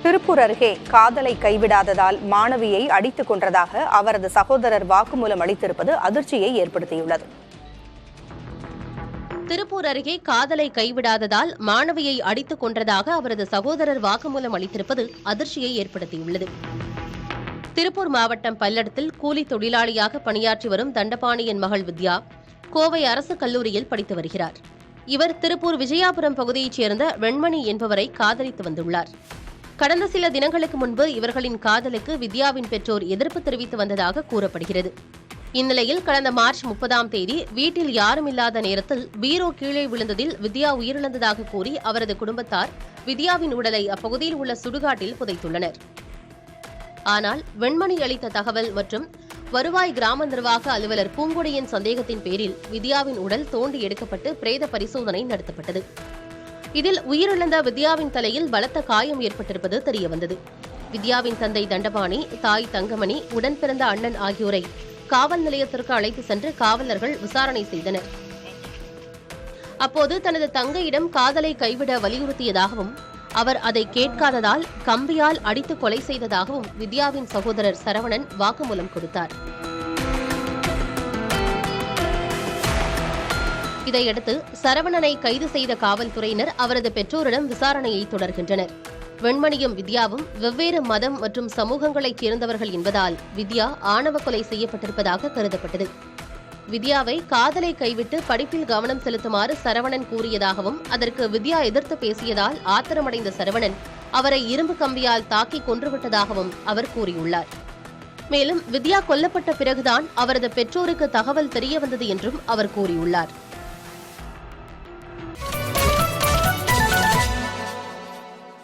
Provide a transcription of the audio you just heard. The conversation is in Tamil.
திருப்பூர் அருகே காதலை கைவிடாததால் மாணவியை அடித்துக் கொன்றதாக அவரது சகோதரர் வாக்குமூலம் அளித்திருப்பது அதிர்ச்சியை ஏற்படுத்தியுள்ளது. திருப்பூர் அருகே காதலை கைவிடாததால் மாணவியை அடித்துக் கொன்றதாக அவரது சகோதரர் வாக்குமூலம் அளித்திருப்பது அதிர்ச்சியை ஏற்படுத்தியுள்ளது. திருப்பூர் மாவட்டம் பல்லடத்தில் கூலி தொழிலாளியாக பணியாற்றி வரும் தண்டபாணியின் மகள் வித்யா கோவை அரசு கல்லூரியில் படித்து வருகிறார். இவர் திருப்பூர் விஜயாபுரம் பகுதியைச் சேர்ந்த வெண்மணி என்பவரை காதலித்து வந்துள்ளார். கடந்த சில தினங்களுக்கு முன்பு இவர்களின் காதலுக்கு வித்யாவின் பெற்றோர் எதிர்ப்பு தெரிவித்து வந்ததாக கூறப்படுகிறது. இந்நிலையில் கடந்த மார்ச் 30ஆம் தேதி வீட்டில் யாரும் இல்லாத நேரத்தில் பீரோ கீழே விழுந்ததில் வித்யா உயிரிழந்ததாக கூறி அவரது குடும்பத்தார் வித்யாவின் உடலை அப்பகுதியில் உள்ள சுடுகாட்டில் புதைத்துள்ளனர். ஆனால் வெண்மணி அளித்த தகவல் மற்றும் வருவாய் கிராம நிர்வாக அலுவலர் பூங்குடியின் சந்தேகத்தின் பேரில் வித்யாவின் உடல் தோண்டி எடுக்கப்பட்டு பிரேத பரிசோதனை நடத்தப்பட்டது. இதில் உயிரிழந்த வித்யாவின் தலையில் பலத்த காயம் ஏற்பட்டிருப்பது தெரியவந்தது. வித்யாவின் தந்தை தண்டபாணி, தாய் தங்கமணி, உடன் பிறந்த அண்ணன் ஆகியோரை காவல் நிலையத்திற்கு அழைத்து சென்று காவலர்கள் விசாரணை செய்தனர். அப்போது தனது தங்கையிடம் காதலை கைவிட வலியுறுத்தியதாகவும் அவர் அதை கேட்காததால் கம்பியால் அடித்து கொலை செய்ததாகவும் வித்யாவின் சகோதரர் சரவணன் வாக்குமூலம் கொடுத்தார். இதையடுத்து சரவணனை கைது செய்த காவல்துறையினர் அவரது பெற்றோரிடம் விசாரணையை தொடர்கின்றனர். வெண்மணியும் வித்யாவும் வெவ்வேறு மதம் மற்றும் சமூகங்களைச் சேர்ந்தவர்கள் என்பதால் வித்யா ஆணவ கொலை செய்யப்பட்டிருப்பதாக கருதப்பட்டது. வித்யாவை காதலை கைவிட்டு படிப்பில் கவனம் செலுத்துமாறு சரவணன் கூறியதாகவும் அதற்கு வித்யா எதிர்த்து பேசியதால் ஆத்திரமடைந்த சரவணன் அவரை இரும்பு கம்பியால் தாக்கி கொன்றுவிட்டதாகவும் அவர் கூறியுள்ளார். மேலும் வித்யா கொல்லப்பட்ட பிறகுதான் அவரது பெற்றோருக்கு தகவல் தெரியவந்தது என்றும் அவர் கூறியுள்ளார்.